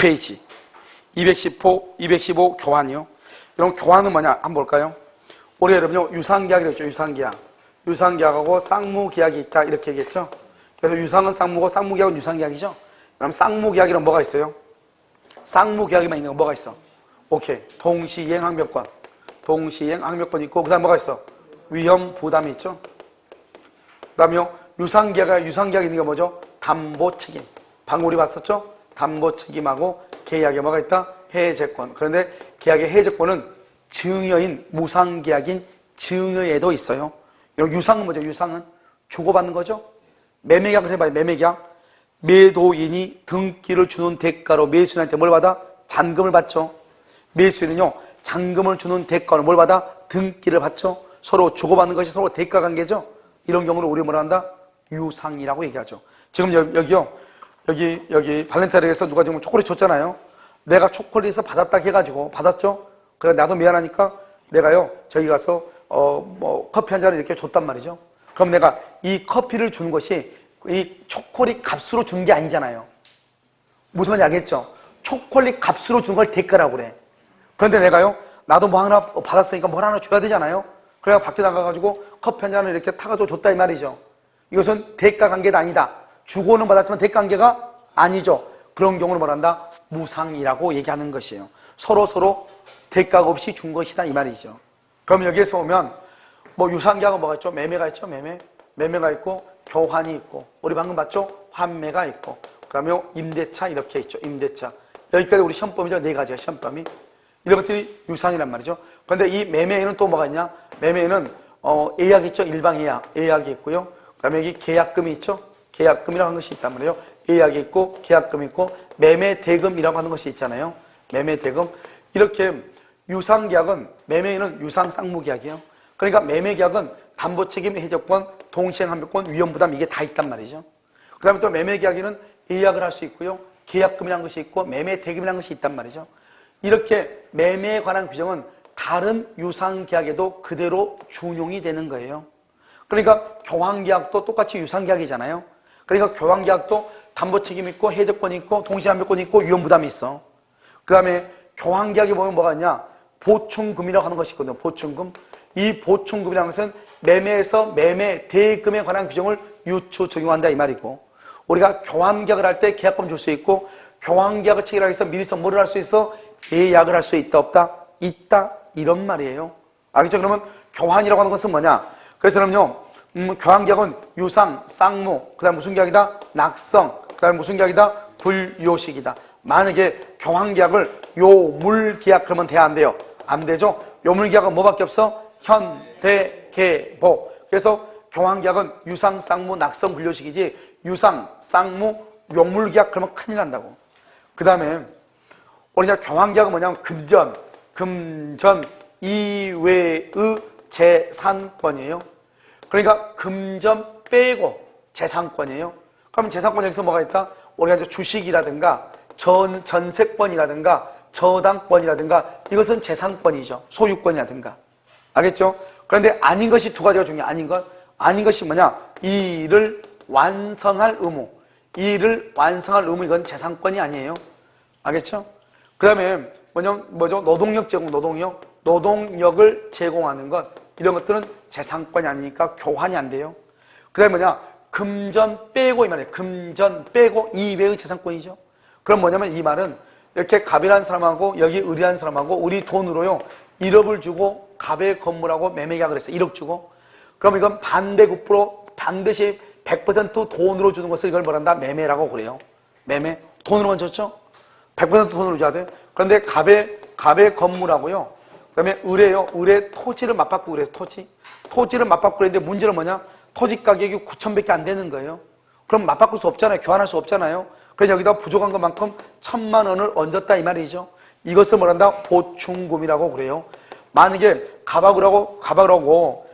215페이지 215 교환이요. 이런 교환은 뭐냐 한번 볼까요? 우리 여러분요 유상계약이 있죠. 유상계약하고 쌍무계약이 있다 이렇게 얘기했죠. 그래서 유상은 쌍무고 쌍무계약은 유상계약이죠. 그럼 쌍무계약이란 뭐가 있어요? 쌍무계약에만 있는 거 뭐가 있어? 오케이. 동시이행 항명권. 동시이행 항명권이 있고 그 다음 뭐가 있어? 위험 부담이 있죠. 그 다음에요 유상계약이 있는 게 뭐죠? 담보책임. 방금 우리 봤었죠? 담보책임하고 계약에 뭐가 있다? 해제권. 그런데 계약의 해제권은 증여인 무상계약인 증여에도 있어요. 이런 유상은 뭐죠? 유상은 주고받는 거죠. 매매계약을 해봐요. 매매계약. 매도인이 등기를 주는 대가로 매수인한테 뭘 받아? 잔금을 받죠. 매수인은요 잔금을 주는 대가로 뭘 받아? 등기를 받죠. 서로 주고받는 것이 서로 대가관계죠. 이런 경우를 우리 뭐라 한다? 유상이라고 얘기하죠. 지금 여기요 여기 발렌타인에서 누가 지금 초콜릿 줬잖아요. 내가 초콜릿을 받았다 해가지고 받았죠. 그래 나도 미안하니까 내가요 저기 가서 커피 한 잔을 이렇게 줬단 말이죠. 그럼 내가 이 커피를 준 것이 이 초콜릿 값으로 준 게 아니잖아요. 무슨 말인지 알겠죠? 초콜릿 값으로 준 걸 대가라고 그래. 그런데 내가요 나도 뭐 하나 받았으니까 뭘 하나 줘야 되잖아요. 그래가 밖에 나가가지고 커피 한 잔을 이렇게 타가지고 줬다 이 말이죠. 이것은 대가 관계가 아니다. 주고는 받았지만 대가 관계가 아니죠. 그런 경우는 뭐란다? 무상이라고 얘기하는 것이에요. 서로 대가가 없이 준 것이다 이 말이죠. 그럼 여기에서 보면 뭐 유상계약은 뭐가 있죠? 매매가 있죠. 매매가 있고 교환이 있고 우리 방금 봤죠? 환매가 있고 그다음에 임대차 이렇게 있죠. 임대차. 여기까지 우리 시험범위죠. 4가지가 시험범위. 이런 것들이 유상이란 말이죠. 그런데 이 매매에는 또 뭐가 있냐? 매매에는 예약이 있죠. 일방 예약이 있고요. 그다음에 여기 계약금이 있죠. 계약금이라고 하는 것이 있단 말이에요. 예약이 있고 계약금이 있고 매매대금이라고 하는 것이 있잖아요. 매매대금. 이렇게 유상계약은 매매에는 유상 쌍무계약이에요. 그러니까 매매계약은 담보책임 해제권, 동시행항명권, 위험부담 이게 다 있단 말이죠. 그 다음에 또 매매계약에는 예약을 할 수 있고요. 계약금이라는 것이 있고 매매대금이라는 것이 있단 말이죠. 이렇게 매매에 관한 규정은 다른 유상계약에도 그대로 준용이 되는 거예요. 그러니까 교환계약도 똑같이 유상계약이잖아요. 그러니까 교환계약도 담보책임 있고 해제권이 있고 동시행항명권이 있고 위험부담이 있어. 그 다음에 교환계약에 보면 뭐가 있냐? 보충금이라고 하는 것이 있거든요. 보충금. 이 보충금이라는 것은 매매에서 매매대금에 관한 규정을 유추 적용한다 이 말이고 우리가 교환계약을 할 때 계약금 줄 수 있고 교환계약을 체결하기 위해서 미리서 뭐를 할 수 있어? 예약을 할 수 있다 없다? 있다 이런 말이에요. 알겠죠? 그러면 교환이라고 하는 것은 뭐냐? 그래서는요 교환계약은 유상, 쌍무 그 다음 무슨 계약이다? 낙성 그 다음 무슨 계약이다? 불요식이다. 만약에 교환계약을 요물계약 그러면 돼야 안 돼요? 안 되죠? 요물계약은 뭐밖에 없어? 현대계보. 그래서 교환계약은 유상, 쌍무, 낙성, 불요식이지 유상, 쌍무, 요물계약 그러면 큰일 난다고. 그 다음에 우리가 교환계약은 뭐냐면 금전 이외의 재산권이에요. 그러니까 금전 빼고 재산권이에요. 그러면 재산권 여기서 뭐가 있다? 우리가 이제 주식이라든가 전세권이라든가 저당권이라든가 이것은 재산권이죠. 소유권이라든가. 알겠죠? 그런데 아닌 것이 2가지가 중요해요. 아닌 것이 뭐냐? 이를 완성할 의무. 이건 재산권이 아니에요. 알겠죠? 그 다음에 뭐죠? 노동력 제공, 노동력을 제공하는 것. 이런 것들은 재산권이 아니니까 교환이 안 돼요. 그 다음에 뭐냐? 금전 빼고 이 말이에요. 금전 빼고 이외의 재산권이죠. 그럼 뭐냐면 이 말은 이렇게 갑이라는 사람하고 여기 을이라는 사람하고 우리 돈으로요 1억을 주고 갑의 건물하고 매매계약을 했어요. 1억 주고. 그럼 이건 반대급부로 반드시 100% 돈으로 주는 것을 이걸 뭐란다? 매매라고 그래요. 매매. 돈으로만 줬죠? 100% 돈으로 줘야 돼. 그런데 갑의 건물하고요. 그 다음에 을의 토지를 맞바꾸고 그래서 토지를 맞바꾸고 그랬는데 문제는 뭐냐? 토지 가격이 9,000밖에 안 되는 거예요. 그럼 맞바꿀 수 없잖아요. 교환할 수 없잖아요. 그래서 여기다 부족한 것만큼 1,000만 원을 얹었다 이 말이죠. 이것을 뭐란다? 보충금이라고 그래요. 만약에 갑하고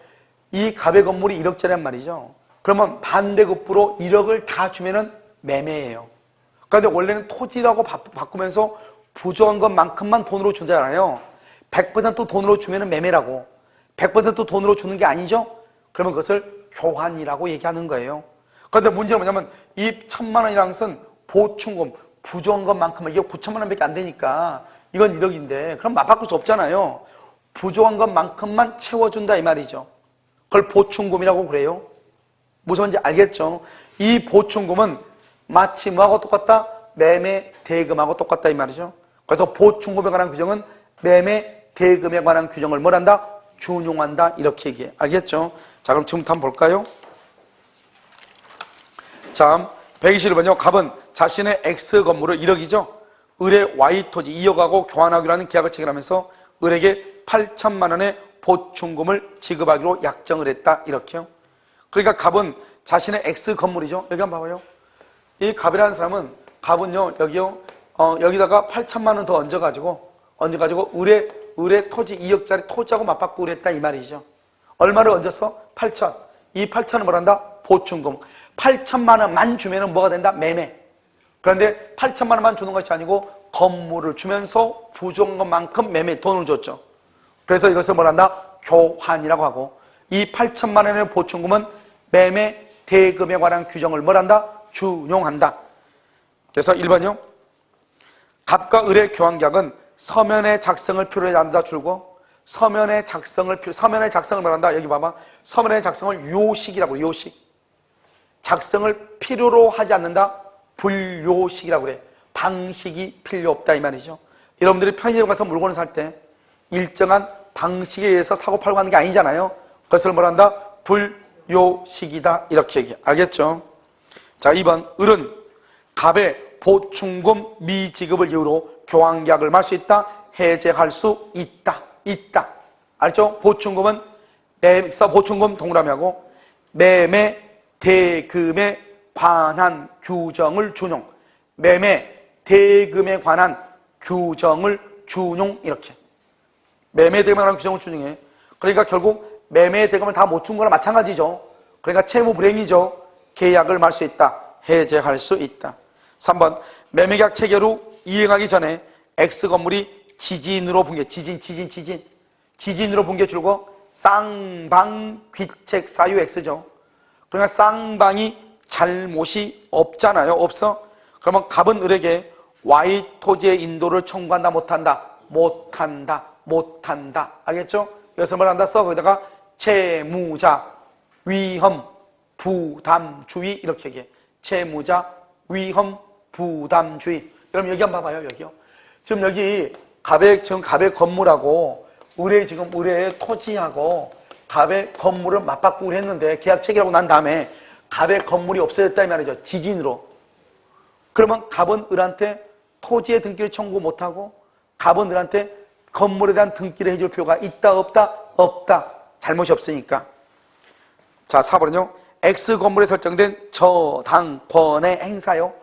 이 갑의 건물이 1억짜리란 말이죠. 그러면 반대급부로 1억을 다 주면은 매매예요. 그런데 원래는 토지라고 바꾸면서 부족한 것만큼만 돈으로 주잖아요. 100% 돈으로 주면은 매매라고. 100% 돈으로 주는 게 아니죠? 그러면 그것을 교환이라고 얘기하는 거예요. 그런데 문제는 뭐냐면 이 1,000만 원이라는 것은 보충금, 부족한 것만큼은 이게 9천만 원밖에 안 되니까 이건 1억인데 그럼 맞바꿀 수 없잖아요. 부족한 것만큼만 채워준다 이 말이죠. 그걸 보충금이라고 그래요. 무슨 말인지 알겠죠? 이 보충금은 마치 뭐하고 똑같다? 매매 대금하고 똑같다 이 말이죠. 그래서 보충금에 관한 규정은 매매 대금에 관한 규정을 뭘 한다? 준용한다 이렇게 얘기해. 알겠죠? 자, 그럼 지금부터 한번 볼까요? 자, 121번요. 갑은 자신의 X 건물을 1억이죠. 을의 Y 토지 2억하고 교환하기로 하는 계약을 체결하면서 을에게 8천만 원의 보충금을 지급하기로 약정을 했다 이렇게요. 그러니까 갑은 자신의 X 건물이죠. 여기 한번 봐봐요. 이 갑이라는 사람은 갑은요 여기요 여기다가 8천만 원 더 얹어가지고 을의 토지 2억짜리 토지하고 맞바꾸기로 했다 이 말이죠. 얼마를 얹었어? 8천. 이 8천은 뭘 한다? 보충금. 8천만 원만 주면은 뭐가 된다? 매매. 그런데 8천만 원만 주는 것이 아니고 건물을 주면서 부족한 것만큼 매매 돈을 줬죠. 그래서 이것을 뭘 한다? 교환이라고 하고, 이 8천만 원의 보충금은 매매 대금에 관한 규정을 뭘 한다? 준용한다. 그래서 1번요. 갑과 을의 교환계약은 서면의 작성을 필요로 한다 줄고, 서면의 작성을 뭘 한다? 여기 봐봐. 서면의 작성을 요식이라고 그래. 요식. 작성을 필요로 하지 않는다? 불요식이라고 그래. 방식이 필요 없다 이 말이죠. 여러분들이 편의점 가서 물건을 살 때 일정한 방식에 의해서 사고 팔고 하는 게 아니잖아요. 그것을 뭘 한다? 불요식이다 이렇게 얘기해. 알겠죠? 자, 2번. 을은 갑의 보충금 미지급을 이유로 교환계약을 말 수 있다? 해제할 수 있다. 알죠? 보충금은 보충금 동그라미하고 매매 대금에 관한 규정을 준용. 매매 대금에 관한 규정을 준용 이렇게. 매매 대금에 관한 규정을 준용해. 그러니까 결국 매매 대금을 다 못 준 거나 마찬가지죠. 그러니까 채무 불이행이죠. 계약을 말 수 있다. 해제할 수 있다. 3번. 매매계약 체결 후 이행하기 전에 X 건물이 지진으로 붕괴. 지진으로 붕괴 줄고 쌍방 귀책 사유 X죠. 그러니까 쌍방이 잘못이 없잖아요. 없어? 그러면 갑은 을에게 Y 토지의 인도를 청구한다 못한다. 알겠죠? 이것을 뭘 한다 써? 거기다가 채무자, 위험, 부담주의 이렇게 얘기해. 채무자, 위험, 부담주의. 여러분 여기 한번 봐봐요. 여기요. 지금 여기 갑의 건물하고 을의 토지하고 갑의 건물을 맞바꾸기로 했는데 계약 체결하고 난 다음에 갑의 건물이 없어졌다 이 말이죠. 지진으로. 그러면 갑은 을한테 토지의 등기를 청구 못하고 갑은 을한테 건물에 대한 등기를 해줄 필요가 있다 없다? 없다. 잘못이 없으니까. 자, 4번은요. X 건물에 설정된 저당권의 행사요.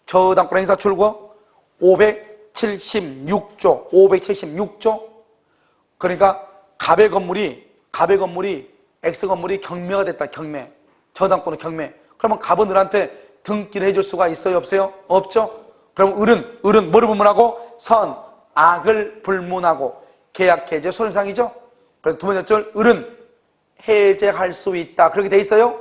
저당권 행사 출고 576조. 그러니까 갑의 건물이 X 건물이 경매가 됐다. 경매. 저당권은 경매. 그러면 갑은 을한테 등기를 해줄 수가 있어요? 없어요? 없죠? 그럼 을은 뭐를 불문하고? 선, 악을 불문하고 계약 해제 손해상이죠? 그래서 두 번째 줄 을은 해제할 수 있다. 그렇게 돼 있어요?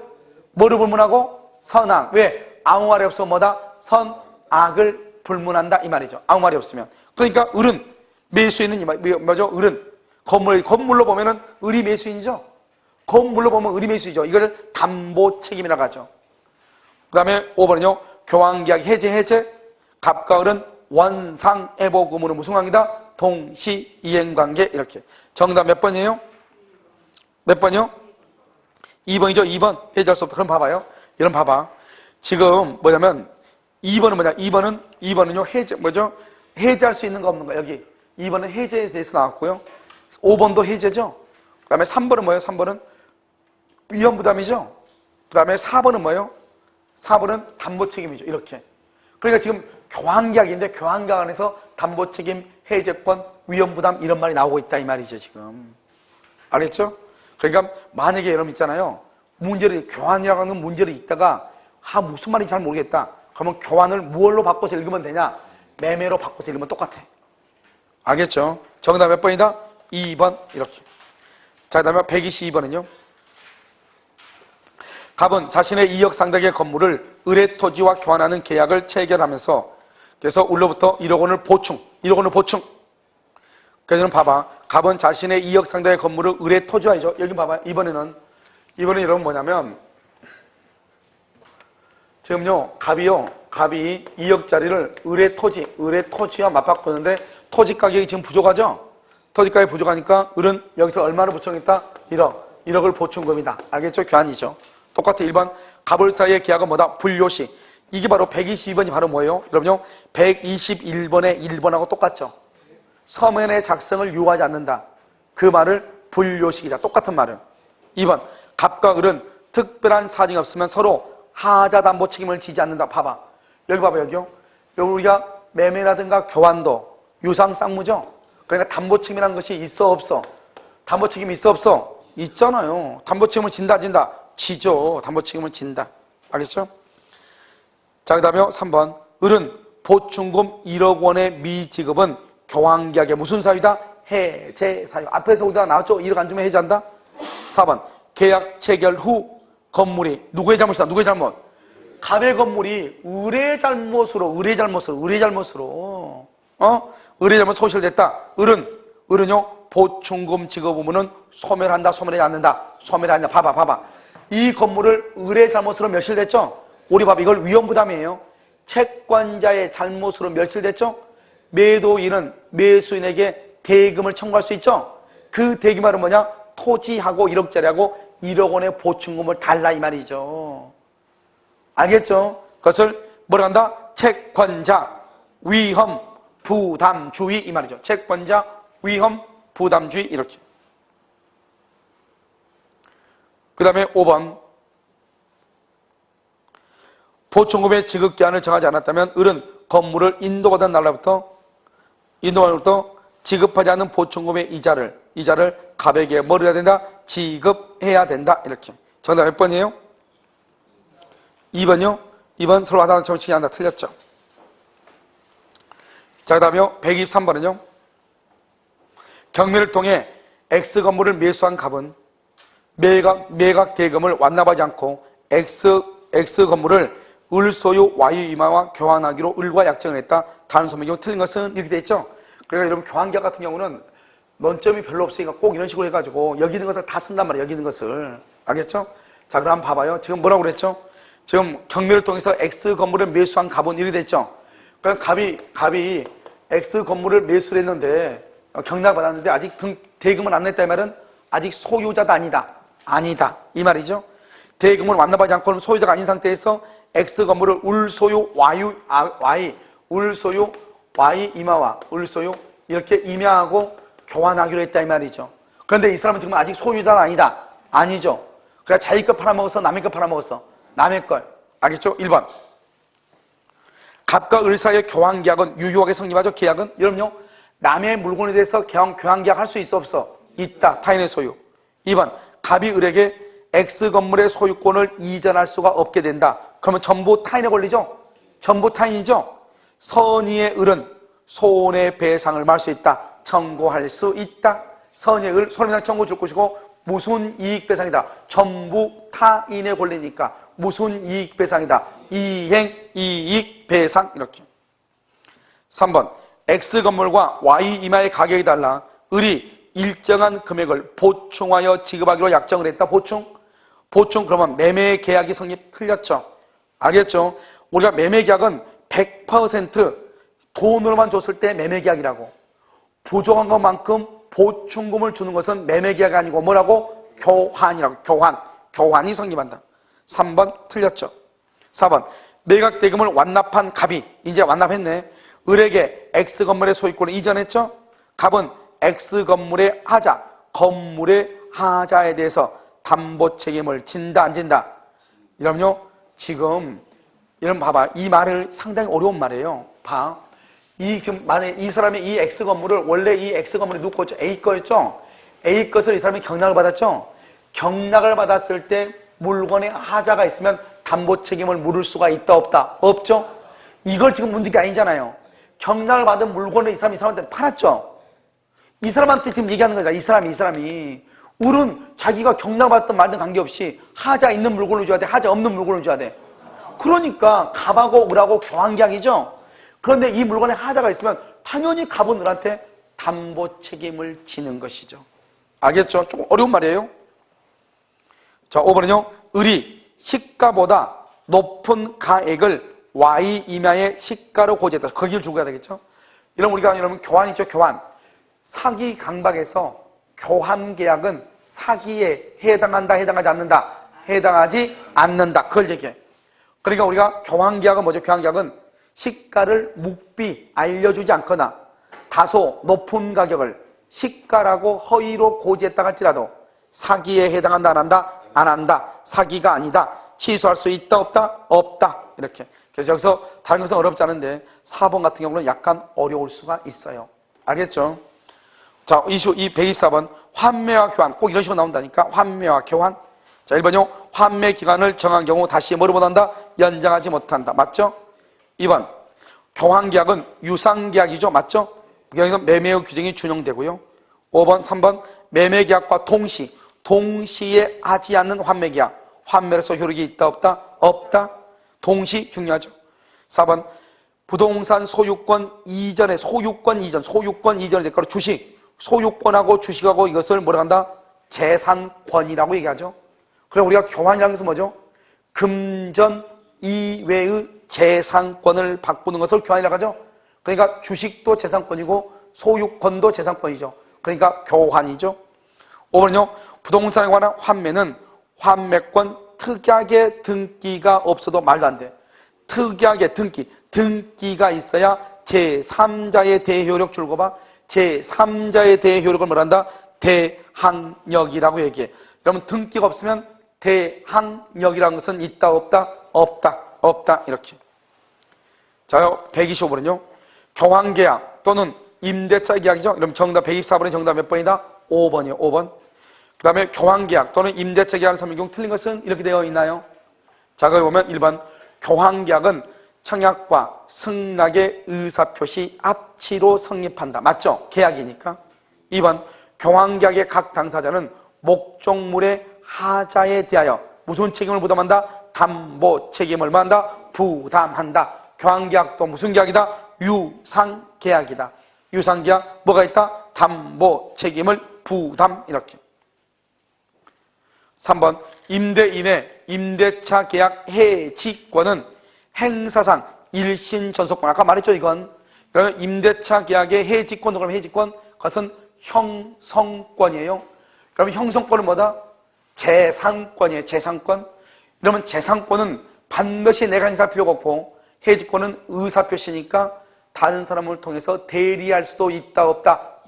뭐를 불문하고? 선악. 왜? 아무 말이 없으면 뭐다? 선, 악을 불문한다 이 말이죠. 아무 말이 없으면. 그러니까 을은 매수인은 뭐죠? 을은 건물로 보면은 을이 매수인이죠. 건물로 보면 을이 매수이죠. 이걸 담보 책임이라고 하죠. 그 다음에 5번은요. 교환계약 해제. 갑과 을은 원상애보금으로 무슨 관계다? 동시이행관계 이렇게. 정답 몇 번이에요? 몇 번이요? 2번이죠. 2번. 해제할 수 없다. 그럼 봐봐요. 여러분 봐봐. 지금 뭐냐면 2번은 뭐냐? 2번은요. 해제할 수 있는 거 없는 거 여기. 2번은 해제에 대해서 나왔고요. 5번도 해제죠. 그 다음에 3번은 뭐예요? 3번은 위험부담이죠. 그 다음에 4번은 뭐예요? 4번은 담보책임이죠. 이렇게. 그러니까 지금 교환계약인데 교환계약 안에서 담보책임, 해제권, 위험부담 이런 말이 나오고 있다 이 말이죠. 지금. 알겠죠? 그러니까 만약에 여러분 있잖아요. 교환이라고 하는 문제를 읽다가 무슨 말인지 잘 모르겠다. 그러면 교환을 무엇로 바꿔서 읽으면 되냐? 매매로 바꿔서 읽으면 똑같아. 알겠죠? 정답 몇 번이다? 2번 이렇게. 자, 그 다음에 122번은요. 갑은 자신의 2억 상당의 건물을 을의 토지와 교환하는 계약을 체결하면서 그래서 을로부터 1억 원을 보충, 1억 원을 보충. 그래서 봐봐. 갑은 자신의 2억 상당의 건물을 을에 토지하죠. 여기 봐봐. 이번에는 여러분 뭐냐면, 지금요, 갑이 2억짜리를 을에 토지와 맞바꾸는데, 토지 가격이 지금 부족하죠? 토지 가격이 부족하니까 을은 여기서 얼마를 보충했다? 1억을 보충금이다. 알겠죠? 교환이죠. 똑같아. 1번. 갑을 사이의 계약은 뭐다? 불료시. 이게 바로 122번이 바로 뭐예요? 여러분요, 121번의 1번하고 똑같죠? 서면의 작성을 유하지 않는다. 그 말을 불료식이다. 똑같은 말은. 2번. 갑과 을은 특별한 사정이 없으면 서로 하자 담보 책임을 지지 않는다. 봐봐. 여기 봐봐, 여기요. 여기 우리가 매매라든가 교환도 유상 쌍무죠? 그러니까 담보 책임이라는 것이 있어, 없어? 담보 책임이 있어, 없어? 있잖아요. 담보 책임을 진다, 지죠. 담보 책임을 진다. 알겠죠? 자, 그 다음에 3번. 을은 보충금 1억 원의 미지급은 교환계약의 무슨 사유다? 해제 사유. 앞에서 우리가 나왔죠? 1억 안 주면 해제한다? 4번. 계약 체결 후 건물이 누구의 잘못이다? 누구의 잘못? 갑의 건물이 을의 잘못으로 을의 잘못 소실됐다. 을은요, 보충금 지급 의무는 소멸한다, 소멸하지 않는다. 소멸하냐? 봐봐. 이 건물을 을의 잘못으로 멸실됐죠? 우리 봐봐. 이걸 위험부담이에요. 채권자의 잘못으로 멸실됐죠? 매도인은 매수인에게 대금을 청구할 수 있죠? 그 대금은 뭐냐? 토지하고 1억짜리하고 1억 원의 보충금을 달라 이 말이죠. 알겠죠? 그것을 뭐라 한다? 채권자, 위험, 부담주의 이 말이죠. 채권자, 위험, 부담주의 이렇게. 그 다음에 5번. 보충금의 지급기한을 정하지 않았다면 을은 건물을 인도받은 날로부터 지급하지 않은 보충금의 이자를 갑에게 뭘 해야 된다? 지급해야 된다. 이렇게. 정답 몇 번이에요? 2번이요? 2번 서로 하다는 정치기 한다. 틀렸죠? 자, 그 다음에 123번은요? 경매를 통해 X 건물을 매수한 갑은 매각 대금을 완납하지 않고 X 건물을 을 소유 Y 이마와 교환하기로 을과 약정을 했다. 다른 소명이 틀린 것은 이렇게 돼 있죠? 그러니까 여러분 교환계약 같은 경우는 논점이 별로 없으니까 꼭 이런 식으로 해가지고 여기 있는 것을 다 쓴단 말이에요. 여기 있는 것을. 알겠죠? 자, 그럼 한번 봐봐요. 지금 뭐라고 그랬죠? 지금 경매를 통해서 X 건물을 매수한 갑은 이렇게 됐죠? 그러니까 갑이 X 건물을 매수를 했는데 경락을 받았는데 아직 대금을 안 냈다 이 말은 아직 소유자도 아니다. 이 말이죠? 대금을 완납하지 않고는 소유자가 아닌 상태에서 X 건물을 을소유 Y 이마와 을소유 이렇게 임야하고 교환하기로 했다 이 말이죠. 그런데 이 사람은 지금 아직 소유자는 아니죠. 그래 자기 거 팔아먹었어? 남의 거 팔아먹었어? 남의 걸. 알겠죠? 1번. 갑과 을 사이의 교환계약은 유효하게 성립하죠? 계약은? 여러분요, 남의 물건에 대해서 교환계약 할 수 있어 없어? 있다. 타인의 소유. 2번. 갑이 을에게 X 건물의 소유권을 이전할 수가 없게 된다. 그러면 전부 타인에 걸리죠? 전부 타인이죠? 선의의 을은 손해배상을 말할 수 있다. 청구할 수 있다. 선의의 을, 손해배상 청구 줄 것이고 무슨 이익배상이다. 전부 타인에 걸리니까 무슨 이익배상이다. 이행, 이익, 배상 이렇게. 3번. X 건물과 Y 이마의 가격이 달라 을이 일정한 금액을 보충하여 지급하기로 약정을 했다. 보충 그러면 매매 계약이 성립. 틀렸죠? 알겠죠? 우리가 매매 계약은 100% 돈으로만 줬을 때 매매 계약이라고. 부족한 것만큼 보충금을 주는 것은 매매 계약이 아니고 뭐라고? 교환이라고. 교환이 성립한다. 3번 틀렸죠? 4번. 매각 대금을 완납한 갑이 이제 완납했네. 을에게 X 건물의 소유권을 이전했죠? 갑은 X 건물의 하자, 건물의 하자에 대해서 담보 책임을 진다, 안 진다? 여러분요, 지금, 여러분 봐봐. 이 말을 상당히 어려운 말이에요. 봐. 지금 만약에 이 사람이 이 X 건물을, 원래 이 X 건물이 누구 거였죠? A 거였죠? A 것을 이 사람이 경락을 받았죠? 경락을 받았을 때 물건에 하자가 있으면 담보 책임을 물을 수가 있다, 없다? 없죠? 이걸 지금 묻는 게 아니잖아요. 경락을 받은 물건을 이 사람한테 팔았죠? 이 사람한테 지금 얘기하는 거잖아. 이 사람이. 을은 자기가 경락받든 말든 관계없이 하자 있는 물건을 줘야 돼? 하자 없는 물건을 줘야 돼? 그러니까 갑하고 을하고 교환계약이죠? 그런데 이 물건에 하자가 있으면 당연히 갑오늘한테 담보 책임을 지는 것이죠. 알겠죠? 조금 어려운 말이에요. 자, 5번은요. 을이 시가보다 높은 가액을 Y 임야의 시가로 고지했다. 거기를 주고 가야 되겠죠? 이런 우리가 여러분 교환 있죠? 교환. 사기 강박에서 교환 계약은 사기에 해당한다, 해당하지 않는다? 해당하지 않는다. 그걸 얘기해. 그러니까 우리가 교환 계약은 뭐죠? 교환 계약은 시가를 묵비 알려주지 않거나 다소 높은 가격을 시가라고 허위로 고지했다 할지라도 사기에 해당한다, 안 한다? 안 한다. 사기가 아니다. 취소할 수 있다, 없다? 없다. 이렇게. 그래서 여기서 다른 것은 어렵지 않은데 4번 같은 경우는 약간 어려울 수가 있어요. 알겠죠? 자, 124번 환매와 교환. 꼭 이런 식으로 나온다니까. 환매와 교환. 자, 1번요. 환매 기간을 정한 경우 다시 뭐를 못한다? 연장하지 못한다. 맞죠? 2번 교환계약은 유상계약이죠. 맞죠? 여기서 매매의 규정이 준용되고요. 5번, 3번 매매계약과 동시에 하지 않는 환매계약. 환매로서 효력이 있다, 없다? 없다. 동시 중요하죠. 4번 부동산 소유권 이전에 소유권 이전이 될 거로 주식. 소유권하고 주식하고 이것을 뭐라 한다? 재산권이라고 얘기하죠. 그럼 우리가 교환이라는 것은 뭐죠? 금전 이외의 재산권을 바꾸는 것을 교환이라고 하죠. 그러니까 주식도 재산권이고 소유권도 재산권이죠. 그러니까 교환이죠. 5번은요. 부동산에 관한 환매는 환매권 특약의 등기가 없어도 말도 안 돼. 특약의 등기가 있어야 제3자의 대효력 줄거 봐. 제3자의 대효력을 뭐란다? 대항력이라고 얘기해. 여러분 등기가 없으면 대항력이라는 것은 있다, 없다? 없다. 이렇게. 자, 125번은요. 교환계약 또는 임대차 계약이죠. 그럼 정답 124번의 정답 몇 번이다? 5번이요. 5번. 그 다음에 교환계약 또는 임대차 계약을 설명할 경우 틀린 것은 이렇게 되어 있나요? 자, 거기 보면 1번 교환계약은 청약과 승낙의 의사표시 합치로 성립한다. 맞죠? 계약이니까. 2번 교환계약의 각 당사자는 목적물의 하자에 대하여 무슨 책임을 부담한다? 담보 책임을 뭐한다? 부담한다. 교환계약도 무슨 계약이다? 유상계약이다. 유상계약 뭐가 있다? 담보 책임을 부담. 이렇게. 3번 임대인의 임대차 계약 해지권은 행사상 일신 전속권. 아까 말했죠 이건. 임대차 계약의 해지권, 그럼 해지권 그것은 형성권이에요. 그러면 형성권은 뭐다? 재산권이에요. 재산권. 그러면 재산권은 반드시 내가 행사할 필요가 없고 해지권은 의사표시니까 다른 사람을 통해서 대리할 수도 있다, 없다?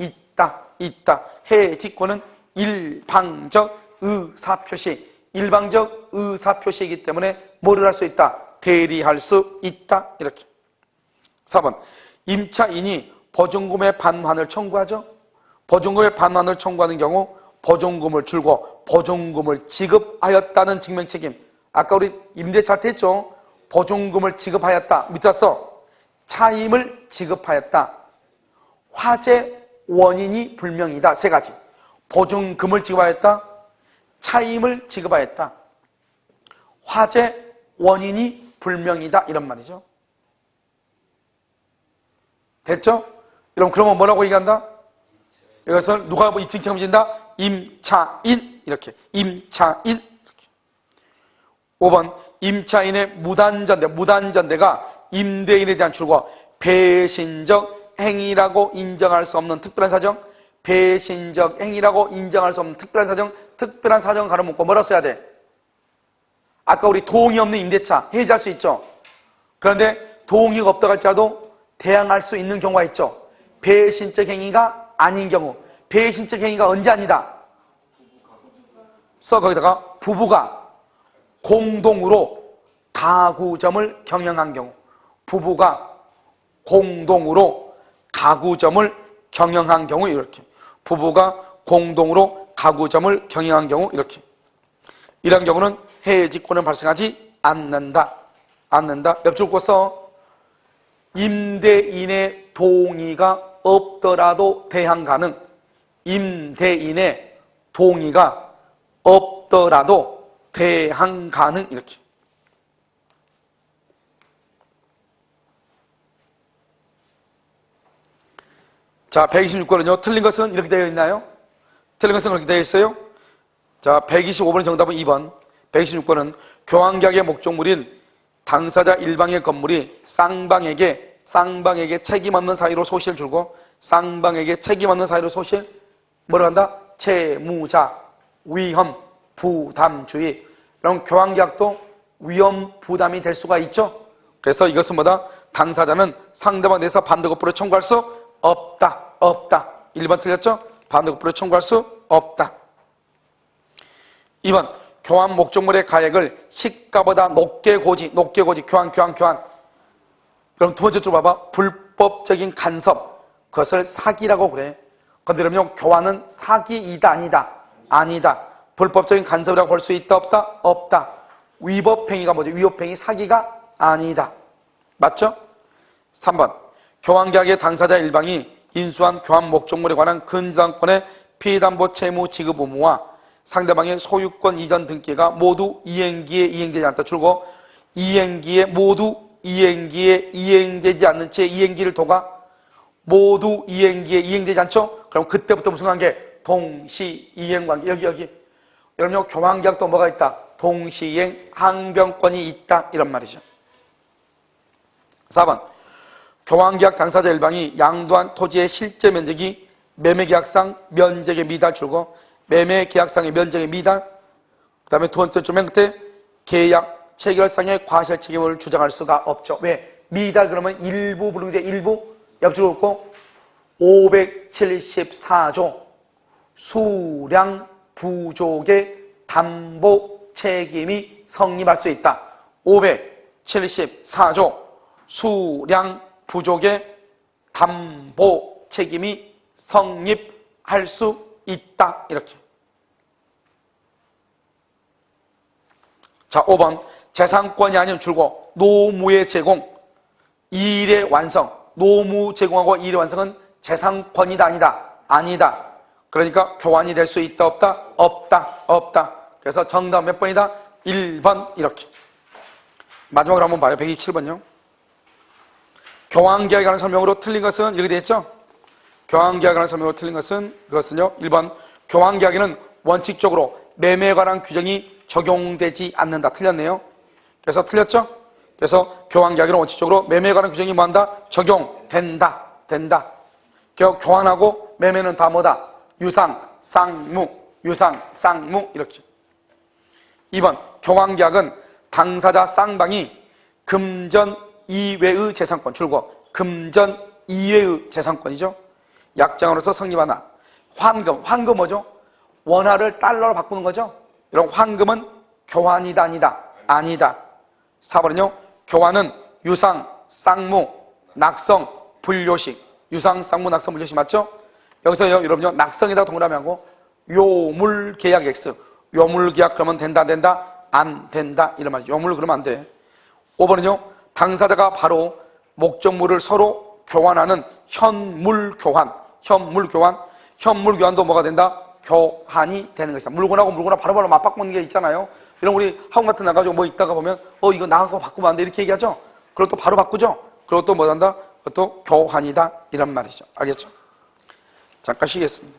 있다. 해지권은 일방적 의사표시, 일방적 의사표시이기 때문에 뭐를 할 수 있다? 대리할 수 있다. 이렇게. 4번 임차인이 보증금의 반환을 청구하죠. 보증금의 반환을 청구하는 경우 보증금을 줄고 보증금을 지급하였다는 증명책임. 아까 우리 임대차 할 때 했죠. 보증금을 지급하였다. 밑에 왔어. 차임을 지급하였다. 화재 원인이 불명이다. 세 가지. 보증금을 지급하였다. 차임을 지급하였다. 화재 원인이 불명이다. 이런 말이죠. 됐죠? 여러분 그러면 뭐라고 얘기한다? 이것을 누가 입증 책임진다? 임차인. 이렇게. 임차인. 이렇게. 5번 임차인의 무단전대가 임대인에 대한 출고 배신적 행위라고 인정할 수 없는 특별한 사정. 배신적 행위라고 인정할 수 없는 특별한 사정. 특별한 사정을 가로묻고 뭐라고 써야 돼? 아까 우리 동의 없는 임대차 해지할 수 있죠. 그런데 동의가 없다고 할지라도 대항할 수 있는 경우가 있죠. 배신적 행위가 아닌 경우. 배신적 행위가 언제 아니다? 거기다가 부부가 공동으로 가구점을 경영한 경우. 부부가 공동으로 가구점을 경영한 경우. 이렇게. 부부가 공동으로 가구점을 경영한 경우. 이렇게. 이런 경우는 해지권은 발생하지 않는다. 옆줄 거 써. 임대인의 동의가 없더라도 대항 가능. 임대인의 동의가 없더라도 대항 가능. 이렇게. 자, 126번은요, 틀린 것은 이렇게 되어 있나요? 틀린 것은 그렇게 되어 있어요? 자, 125번의 정답은 2번. 126번은 교환계약의 목적물인 당사자 일방의 건물이 쌍방에게 책임 없는 사유로 소실을 주고, 쌍방에게 책임 없는 사유로 소실, 뭐라 한다? 채무자, 위험, 부담주의. 그럼 교환계약도 위험, 부담이 될 수가 있죠? 그래서 이것은 뭐다? 당사자는 상대방에 대해서 반대급부를 청구할 수 없다. 1번 틀렸죠? 반대급부를 청구할 수 없다. 2번, 교환 목적물의 가액을 시가보다 높게 고지, 교환. 그럼 두 번째 쪽 봐봐. 불법적인 간섭, 그것을 사기라고 그래. 근데 그러면 교환은 사기이다, 아니다. 불법적인 간섭이라고 볼 수 있다, 없다. 위법행위가 뭐지? 위법행위, 사기가 아니다. 맞죠? 3번, 교환계약의 당사자 일방이 인수한 교환 목적물에 관한 근저당권의 피담보 채무 지급 의무와 상대방의 소유권 이전 등기가 모두 이행기에 이행되지 않다. 줄고 이행기에 모두 이행되지 않는 채 이행기를 도가 모두 이행기에 이행되지 않죠? 그럼 그때부터 무슨 관계? 동시이행관계. 여기. 여러분, 교환계약도 뭐가 있다? 동시이행 항변권이 있다. 이런 말이죠. 4번, 교환계약 당사자 일방이 양도한 토지의 실제 면적이 매매계약상 면적의 미달 줄고 매매계약상의 면적의 미달. 그 다음에 두 번째 줄 맨 끝에 계약 체결상의 과실 책임을 주장할 수가 없죠. 왜? 미달 그러면 일부 부르는데 일부 옆줄을 긋고 574조 수량 부족의 담보 책임이 성립할 수 있다. 574조 수량 부족의 담보 책임이 성립할 수 있다. 이렇게. 자, 5번, 재산권이 아닌 줄고 노무의 제공, 이일의 완성. 노무 제공하고 이일의 완성은 재산권이다, 아니다. 그러니까 교환이 될 수 있다, 없다. 그래서 정답 몇 번이다? 1번. 이렇게. 마지막으로 한번 봐요. 127번요. 교환계약에 관한 설명으로 틀린 것은 이렇게 되어 있죠? 교환계약에 관한 설명으로 틀린 것은 그것은요, 1번, 교환계약에는 원칙적으로 매매에 관한 규정이 적용되지 않는다. 틀렸네요. 그래서 틀렸죠? 그래서 교환계약에는 원칙적으로 매매에 관한 규정이 뭐한다? 적용된다. 교환하고 매매는 다 뭐다? 유상, 쌍무 이렇게. 2번, 교환계약은 당사자 쌍방이 금전 이외의 재산권, 줄고 금전 이외의 재산권이죠. 약정으로서 성립하나. 환금 뭐죠? 원화를 달러로 바꾸는 거죠. 이런 환금은 교환이다, 아니다. 4번은요, 교환은 유상, 쌍무, 낙성, 분료식. 유상, 쌍무, 낙성, 분료식 맞죠? 여기서 여러분요, 낙성에다가 동그라미 하고 요물계약 X. 요물계약 그러면 된다, 안 된다. 이런 말이죠. 요물 그러면 안 돼. 5번은요, 당사자가 바로 목적물을 서로 교환하는 현물교환도 뭐가 된다? 교환이 되는 것이다. 물건하고 바로바로 맞바꾸는 게 있잖아요. 이런 우리 학원 같은 데 나가지고 뭐 있다가 보면 이거 나하고 바꾸면 안 돼 이렇게 얘기하죠. 그리고 또 바로 바꾸죠. 그리고 또 뭐 한다? 그것도 교환이다 이런 말이죠. 알겠죠? 잠깐 쉬겠습니다.